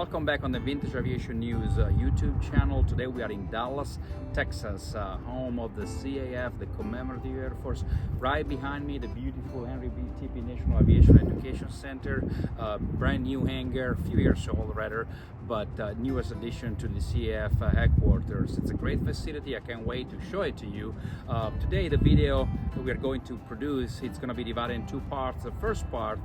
Welcome back on the Vintage Aviation News YouTube channel. Today we are in Dallas, Texas, home of the CAF, the Commemorative Air Force. Right behind me, the beautiful Henry B. Tippie National Aviation Education Center. Brand new hangar, a few years old rather, but newest addition to the CAF headquarters. It's a great facility. I can't wait to show it to you. Today the video that we are going to produce, it's going to be divided in two parts. The first part,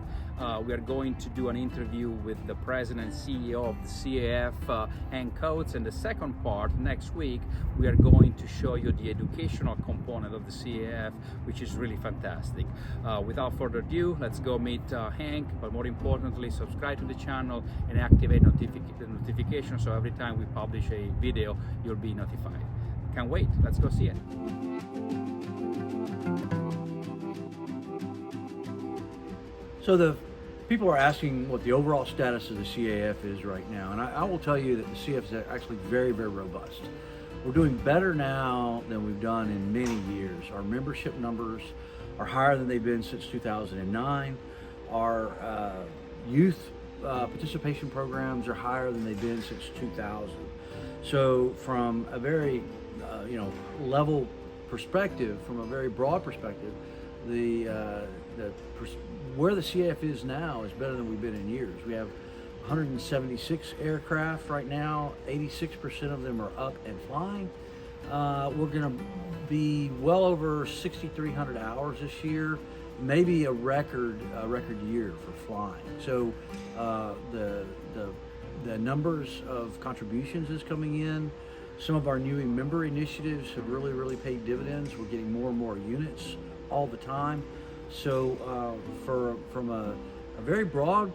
we are going to do an interview with the President and CEO of the CAF, Hank Coates, and the second part, next week, we are going to show you the educational component of the CAF, which is really fantastic. Without further ado, let's go meet Hank, but more importantly, subscribe to the channel and activate the notification so every time we publish a video, you'll be notified. Can't wait, let's go see it. So the people are asking what the overall status of the CAF is right now, and I will tell you that the CAF is actually very, very robust. We're doing better now than we've done in many years. Our membership numbers are higher than they've been since 2009. Our youth participation programs are higher than they've been since 2000. So from a very level perspective, from a very broad perspective, where the CAF is now is better than we've been in years. We have 176 aircraft right now. 86% of them are up and flying. We're going to be well over 6,300 hours this year, maybe a record year for flying. So the numbers of contributions is coming in. Some of our new member initiatives have really paid dividends. We're getting more and more units all the time. So from a very broad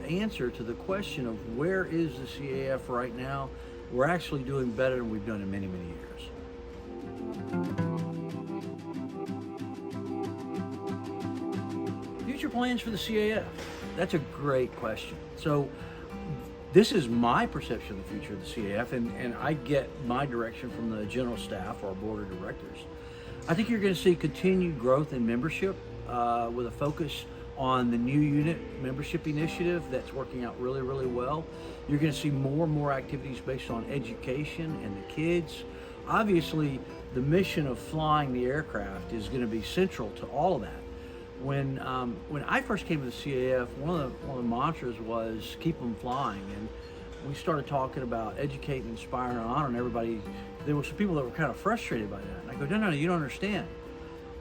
answer to the question of where is the CAF right now, we're actually doing better than we've done in many years. Future plans for the CAF? That's a great question. So this is my perception of the future of the CAF, and I get my direction from the general staff, our board of directors. I think you're going to see continued growth in membership with a focus on the new unit membership initiative that's working out really well. You're going to see more and more activities based on education and the kids. Obviously, the mission of flying the aircraft is going to be central to all of that. When I first came to the CAF, one of the mantras was keep them flying, and we started talking about educate, inspire, and honor, and everybody, there were some people that were kind of frustrated by that. And I go, no, you don't understand.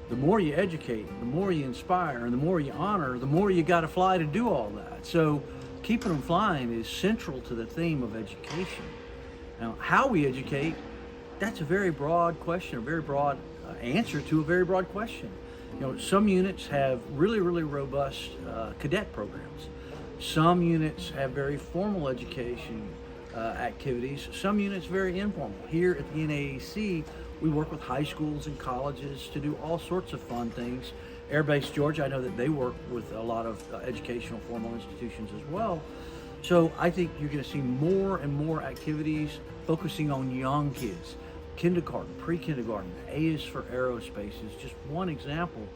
The more you educate, the more you inspire, and the more you honor, the more you got to fly to do all that. So keeping them flying is central to the theme of education. Now, how we educate, that's a very broad question, a very broad answer to a very broad question. Some units have really robust cadet programs. Some units have very formal education activities. Some units very informal. Here at the NAAC, we work with high schools and colleges to do all sorts of fun things. Air Base Georgia, I know that they work with a lot of educational formal institutions as well. So I think you're going to see more and more activities focusing on young kids. Kindergarten, pre-kindergarten, A is for aerospace is just one example.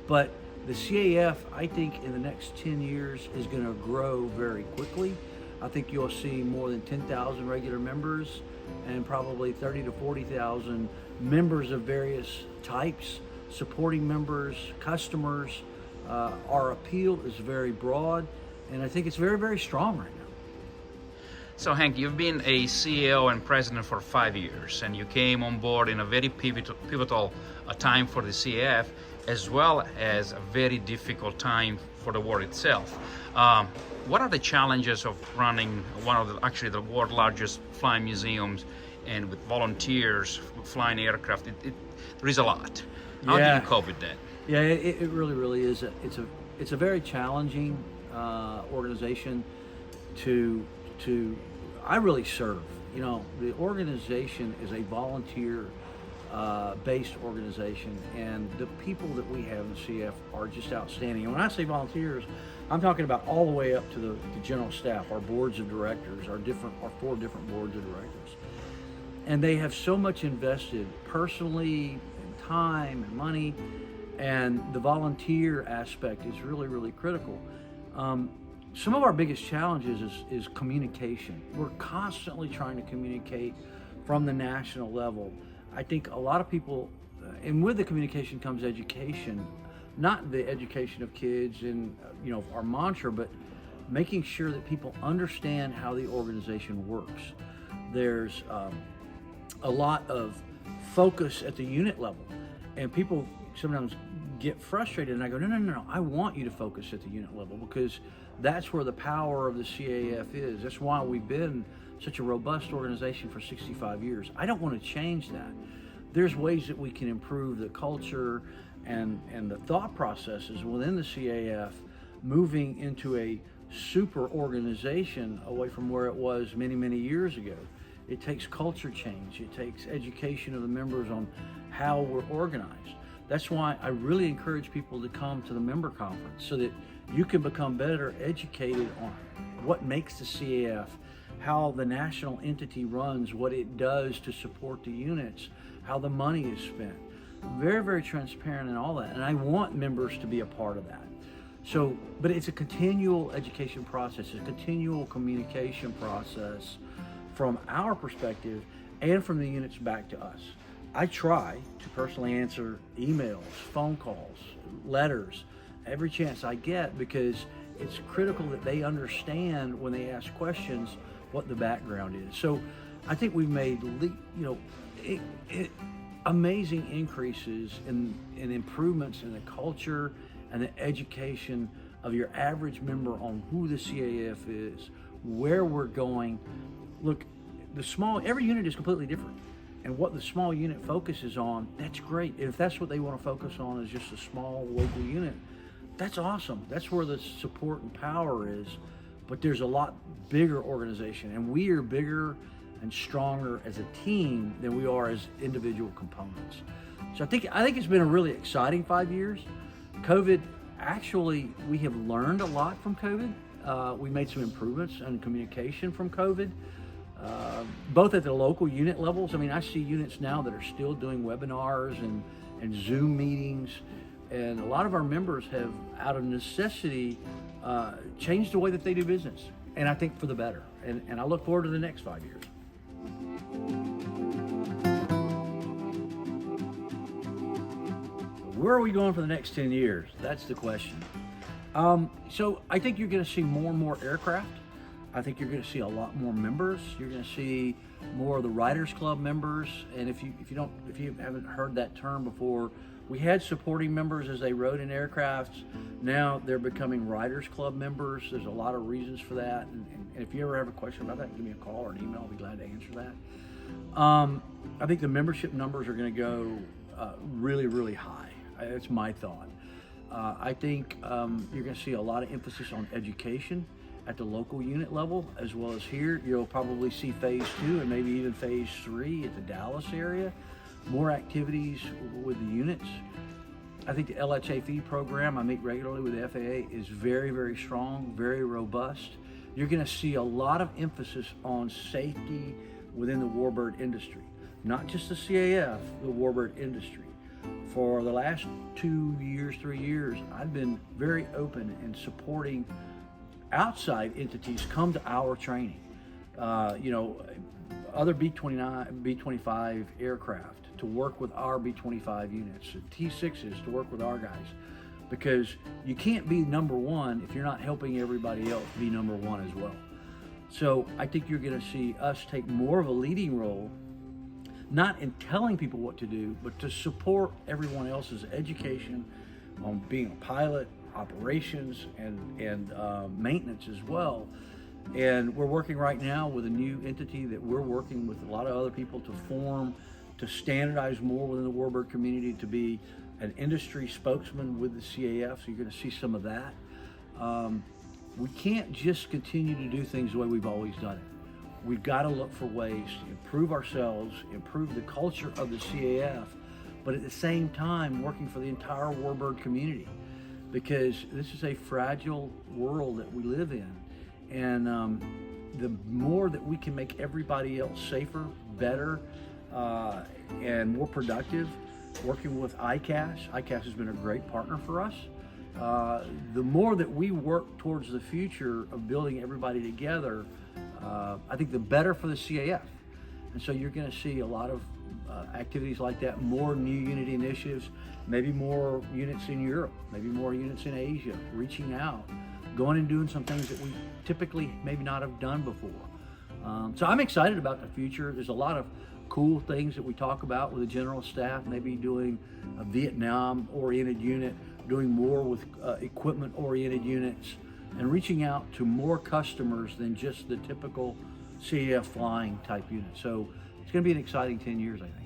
But the CAF, I think in the next 10 years is going to grow very quickly. I think you'll see more than 10,000 regular members and probably 30 to 40,000 members of various types, supporting members, customers. Our appeal is very broad, and I think it's very strong right now. So Hank, you've been a CEO and president for 5 years, and you came on board in a very pivotal time for the CAF, as well as a very difficult time for the war itself. What are the challenges of running one of the world's largest flying museums, and with volunteers flying aircraft? There is a lot. How do you cope with that? Yeah, it really is. It's a very challenging organization to I really serve. The organization is a volunteer based organization, and the people that we have in the CF are just outstanding. And when I say volunteers, I'm talking about all the way up to the general staff, our boards of directors, our 4 different boards of directors. And they have so much invested personally, in time and money, and the volunteer aspect is really critical. some of our biggest challenges is communication. We're constantly trying to communicate from the national level. I think a lot of people, and with the communication comes education, not the education of kids and our mantra, but making sure that people understand how the organization works. There's a lot of focus at the unit level, and people sometimes get frustrated, and I go, no, I want you to focus at the unit level, because that's where the power of the CAF is. That's why we've been such a robust organization for 65 years. I don't want to change that. There's ways that we can improve the culture and the thought processes within the CAF, moving into a super organization away from where it was many, many years ago. It takes culture change. It takes education of the members on how we're organized. That's why I really encourage people to come to the member conference, so that you can become better educated on what makes the CAF, how the national entity runs, what it does to support the units, how the money is spent. Very, very transparent in all that. And I want members to be a part of that. So, but it's a continual education process, a continual communication process from our perspective and from the units back to us. I try to personally answer emails, phone calls, letters, every chance I get, because it's critical that they understand when they ask questions what the background is. So I think we've made amazing increases in improvements in the culture and the education of your average member on who the CAF is, where we're going. Look, every unit is completely different. And what the small unit focuses on, that's great. If that's what they want to focus on, is just a small local unit, that's awesome. That's where the support and power is. But there's a lot bigger organization, and we are bigger and stronger as a team than we are as individual components. So I think it's been a really exciting 5 years. COVID, actually, we have learned a lot from COVID. We made some improvements in communication from COVID. Both at the local unit levels. I mean, I see units now that are still doing webinars and Zoom meetings, and a lot of our members have, out of necessity, changed the way that they do business, and I think for the better. And I look forward to the next 5 years. Where are we going for the next 10 years? That's the question. So I think you're going to see more and more aircraft. I think you're going to see a lot more members. You're going to see more of the Riders Club members. And if you haven't heard that term before, we had supporting members as they rode in aircrafts. Now they're becoming Riders Club members. There's a lot of reasons for that. And if you ever have a question about that, give me a call or an email. I'll be glad to answer that. I think the membership numbers are going to go really, really high. That's my thought. I think you're going to see a lot of emphasis on education at the local unit level, as well as here. You'll probably see phase 2 and maybe even phase 3 at the Dallas area. More activities with the units. I think the LHAF program, I meet regularly with the FAA, is very, very strong, very robust. You're going to see a lot of emphasis on safety within the warbird industry. Not just the CAF, the warbird industry. For the last 2 years, 3 years, I've been very open in supporting outside entities come to our training. Other B-29, B-25 aircraft to work with our B-25 units, T-6s to work with our guys, because you can't be number one if you're not helping everybody else be number one as well. So I think you're going to see us take more of a leading role, not in telling people what to do, but to support everyone else's education on being a pilot, operations, and maintenance as well. And we're working right now with a new entity that we're working with a lot of other people to form, to standardize more within the warbird community, to be an industry spokesman with the CAF. So you're going to see some of that. We can't just continue to do things the way we've always done it. We've got to look for ways to improve ourselves, improve the culture of the CAF, but at the same time working for the entire warbird community, because this is a fragile world that we live in. And the more that we can make everybody else safer, better, and more productive, working with ICAS. ICAS has been a great partner for us. the more that we work towards the future of building everybody together, I think the better for the CAF. And so you're going to see a lot of activities like that, more new unity initiatives, maybe more units in Europe, maybe more units in Asia, reaching out, going and doing some things that we typically maybe not have done before. So I'm excited about the future. There's a lot of cool things that we talk about with the general staff, maybe doing a Vietnam-oriented unit, doing more with equipment-oriented units, and reaching out to more customers than just the typical CAF flying type unit. So it's going to be an exciting 10 years, I think.